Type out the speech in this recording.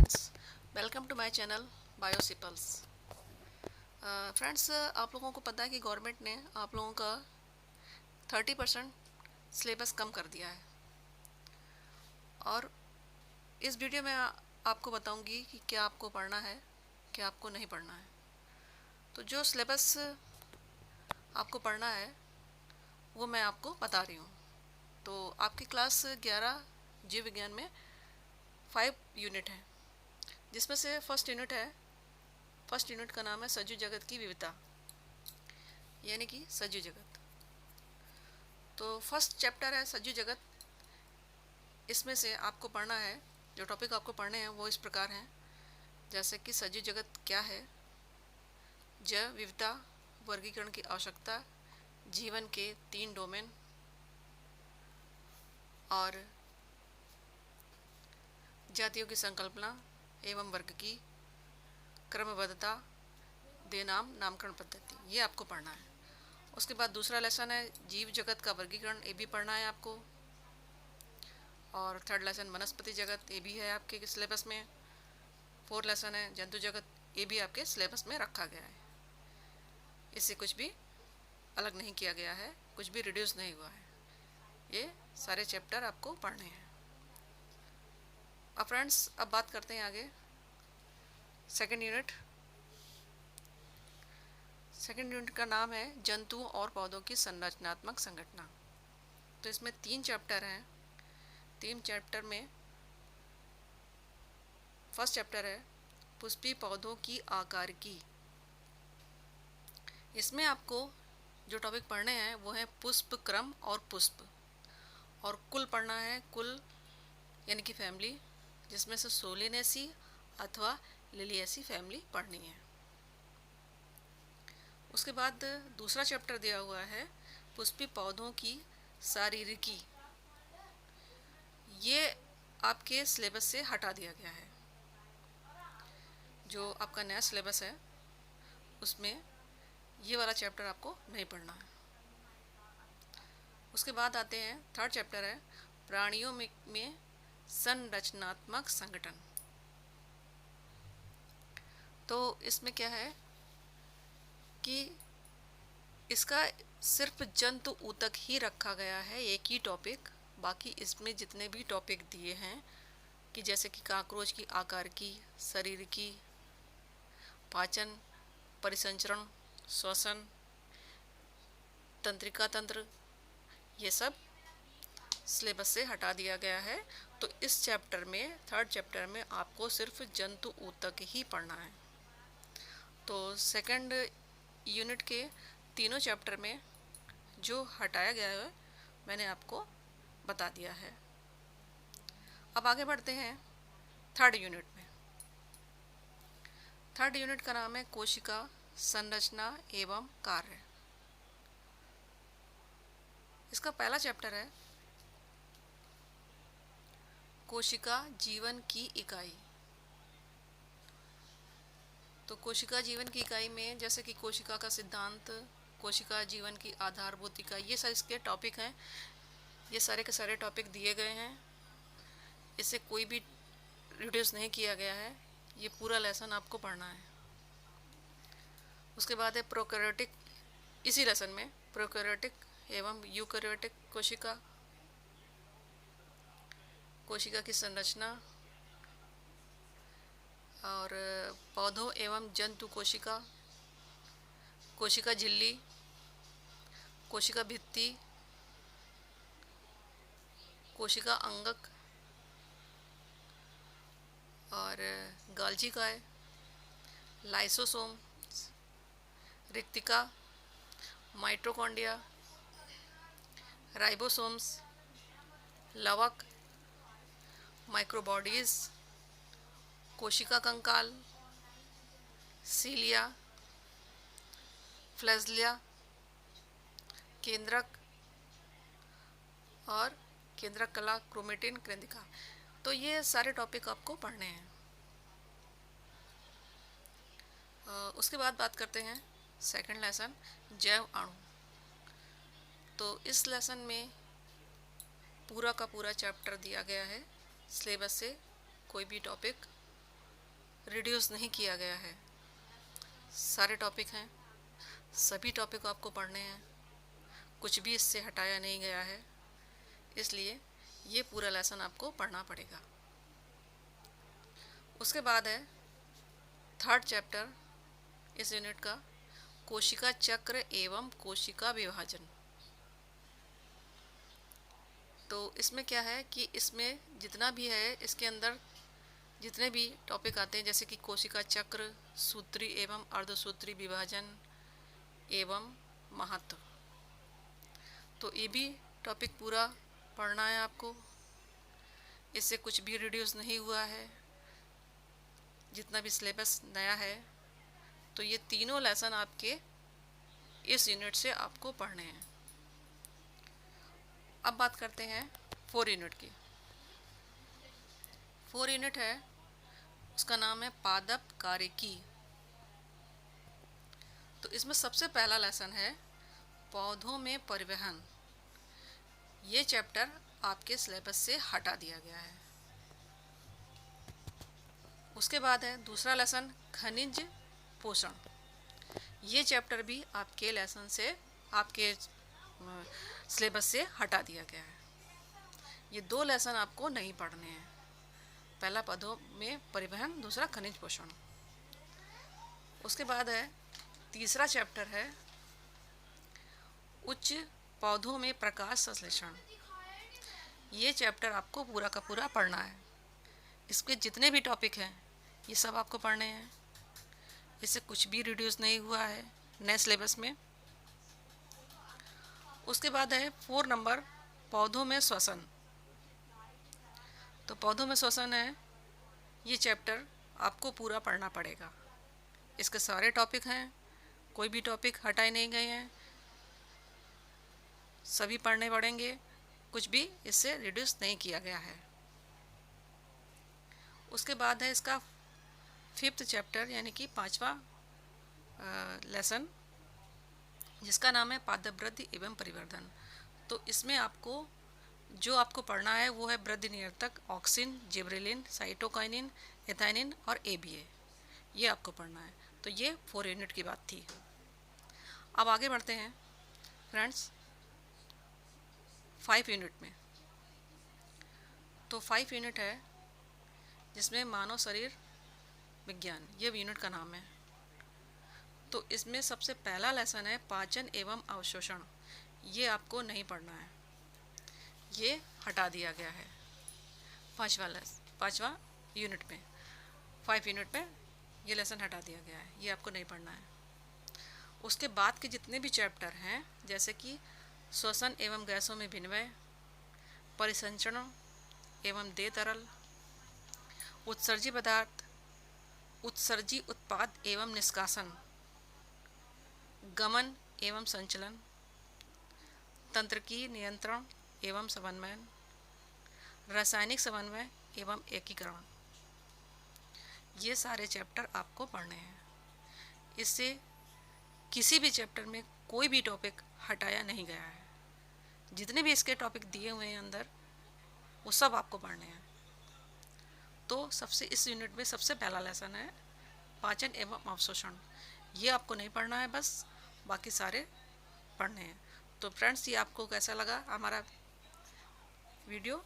Friends, welcome to my channel बायोसिपल्स। Friends, आप लोगों को पता है कि गवर्नमेंट ने आप लोगों का 30% सिलेबस कम कर दिया है और इस वीडियो में आपको बताऊंगी कि क्या आपको पढ़ना है, क्या आपको नहीं पढ़ना है। तो जो सिलेबस आपको पढ़ना है वो मैं आपको बता रही हूँ। तो आपकी क्लास 11 जीव विज्ञान में 5 यूनिट है, जिसमें से फर्स्ट यूनिट का नाम है सजीव जगत की विविधता, यानी कि सजीव जगत। तो फर्स्ट चैप्टर है सजीव जगत। इसमें से आपको पढ़ना है, जो टॉपिक आपको पढ़ने हैं वो इस प्रकार हैं, जैसे कि सजीव जगत क्या है, जैव विविधता, वर्गीकरण की आवश्यकता, जीवन के 3 डोमेन और जातियों की संकल्पना एवं वर्ग की क्रमबद्धता, देनाम नामकरण पद्धति, ये आपको पढ़ना है। उसके बाद दूसरा लेसन है जीव जगत का वर्गीकरण, ये भी पढ़ना है आपको। और थर्ड लेसन वनस्पति जगत, ये भी है आपके सिलेबस में। फोर्थ लेसन है जंतु जगत, ये भी आपके सिलेबस में रखा गया है। इससे कुछ भी अलग नहीं किया गया है, कुछ भी रिड्यूस नहीं हुआ है। ये सारे चैप्टर आपको पढ़ने हैं। अब फ्रेंड्स, अब बात करते हैं आगे। सेकेंड यूनिट का नाम है जंतुओं और पौधों की संरचनात्मक संगठना। तो इसमें 3 चैप्टर हैं। 3 चैप्टर में फर्स्ट चैप्टर है पुष्पी पौधों की आकारिकी। इसमें आपको जो टॉपिक पढ़ने हैं वो है पुष्प क्रम और पुष्प, और कुल पढ़ना है, कुल यानी कि फैमिली, जिसमें से सोलिनेसी अथवा लिलिएसी फैमिली पढ़नी है। उसके बाद दूसरा चैप्टर दिया हुआ है पुष्पी पौधों की शारीरिकी। ये आपके सिलेबस से हटा दिया गया है। जो आपका नया सिलेबस है उसमें ये वाला चैप्टर आपको नहीं पढ़ना है। उसके बाद आते हैं थर्ड चैप्टर है प्राणियों में संरचनात्मक संगठन। तो इसमें क्या है कि इसका सिर्फ जंतु ऊतक ही रखा गया है, एक ही टॉपिक। बाकी इसमें जितने भी टॉपिक दिए हैं कि जैसे कि काकरोच की आकार की, शरीर की, पाचन, परिसंचरण, श्वसन, तंत्रिका तंत्र, ये सब सिलेबस से हटा दिया गया है। तो इस चैप्टर में, थर्ड चैप्टर में, आपको सिर्फ जंतु ऊतक ही पढ़ना है। तो सेकंड यूनिट के तीनों चैप्टर में जो हटाया गया है मैंने आपको बता दिया है। अब आगे बढ़ते हैं थर्ड यूनिट में। थर्ड यूनिट का नाम है कोशिका संरचना एवं कार्य। इसका पहला चैप्टर है कोशिका जीवन की इकाई। तो कोशिका जीवन की इकाई में जैसे कि कोशिका का सिद्धांत, कोशिका जीवन की आधारभूत इकाई, ये सारे इसके टॉपिक हैं। ये सारे के सारे टॉपिक दिए गए हैं, इससे कोई भी रिड्यूस नहीं किया गया है। ये पूरा लेसन आपको पढ़ना है। उसके बाद है प्रोकैरियोटिक, इसी लेसन में प्रोकैरियोटिक एवं यूकैरियोटिक कोशिका, कोशिका की संरचना, और पौधों एवं जंतु कोशिका, कोशिका झिल्ली, कोशिका भित्ति, कोशिका अंगक और गाल्जिकाय, लाइसोसोम, रिक्तिका, माइटोकॉन्ड्रिया, राइबोसोम्स, लवक, माइक्रोबॉडीज, कोशिका कंकाल, सीलिया, फ्लैजलिया, केंद्रक और केंद्रक कला, क्रोमेटिन, केंद्रिका। तो ये सारे टॉपिक आपको पढ़ने हैं। उसके बाद बात करते हैं सेकंड लेसन जैव अणु। तो इस लेसन में पूरा का पूरा चैप्टर दिया गया है सिलेबस से, कोई भी टॉपिक रिड्यूस नहीं किया गया है। सारे टॉपिक हैं, सभी टॉपिक को आपको पढ़ने हैं, कुछ भी इससे हटाया नहीं गया है, इसलिए ये पूरा लेसन आपको पढ़ना पड़ेगा। उसके बाद है थर्ड चैप्टर इस यूनिट का, कोशिका चक्र एवं कोशिका विभाजन। तो इसमें क्या है कि इसमें जितना भी है, इसके अंदर जितने भी टॉपिक आते हैं, जैसे कि कोशिका चक्र, सूत्री एवं अर्धसूत्री विभाजन एवं महत्व, तो ये भी टॉपिक पूरा पढ़ना है आपको। इससे कुछ भी रिड्यूस नहीं हुआ है, जितना भी सिलेबस नया है, तो ये तीनों लेसन आपके इस यूनिट से आपको पढ़ने हैं। अब बात करते हैं 4 यूनिट की। 4 यूनिट है, उसका नाम है पादप कार्यकी। तो इसमें सबसे पहला लेसन है पौधों में परिवहन। ये चैप्टर आपके सिलेबस से हटा दिया गया है। उसके बाद है दूसरा लेसन खनिज पोषण। ये चैप्टर भी आपके लेसन से, आपके सिलेबस से हटा दिया गया है। ये 2 लेसन आपको नहीं पढ़ने हैं, पहला पौधों में परिवहन, दूसरा खनिज पोषण। उसके बाद है तीसरा चैप्टर है उच्च पौधों में प्रकाश संश्लेषण। ये चैप्टर आपको पूरा का पूरा पढ़ना है। इसके जितने भी टॉपिक हैं ये सब आपको पढ़ने हैं, इससे कुछ भी रिड्यूस नहीं हुआ है नए सिलेबस में। उसके बाद है 4 नंबर पौधों में श्वसन। तो पौधों में श्वसन है, ये चैप्टर आपको पूरा पढ़ना पड़ेगा। इसके सारे टॉपिक हैं, कोई भी टॉपिक हटाए नहीं गए हैं, सभी पढ़ने पड़ेंगे, कुछ भी इससे रिड्यूस नहीं किया गया है। उसके बाद है इसका 5th चैप्टर, यानी कि 5वां लेसन, जिसका नाम है पादप वृद्धि एवं परिवर्धन। तो इसमें आपको जो आपको पढ़ना है वो है वृद्धि नियंत्रक, ऑक्सिन, जिब्रेलिन, साइटोकाइनिन, एथाइनिन और ABA, ये आपको पढ़ना है। तो ये 4 यूनिट की बात थी। अब आगे बढ़ते हैं फ्रेंड्स 5 यूनिट में। तो 5 यूनिट है जिसमें मानव शरीर विज्ञान, ये यूनिट का नाम है। तो इसमें सबसे पहला लेसन है पाचन एवं अवशोषण। ये आपको नहीं पढ़ना है, ये हटा दिया गया है 5वां यूनिट में। 5 यूनिट में ये लेसन हटा दिया गया है, ये आपको नहीं पढ़ना है। उसके बाद के जितने भी चैप्टर हैं, जैसे कि श्वसन एवं गैसों में विनिमय, परिसंचरण एवं देह तरल, उत्सर्जी पदार्थ, उत्सर्जी उत्पाद एवं निष्कासन, गमन एवं संचलन, तंत्रिकी नियंत्रण एवं समन्वयन, रासायनिक समन्वय एवं एकीकरण, ये सारे चैप्टर आपको पढ़ने हैं। इससे किसी भी चैप्टर में कोई भी टॉपिक हटाया नहीं गया है। जितने भी इसके टॉपिक दिए हुए हैं अंदर, वो सब आपको पढ़ने हैं। तो सबसे इस यूनिट में सबसे पहला लेसन है पाचन एवं अवशोषण। ये आपको नहीं पढ़ना है, बस बाकी सारे पढ़ने हैं। तो फ्रेंड्स, ये आपको कैसा लगा हमारा वीडियो?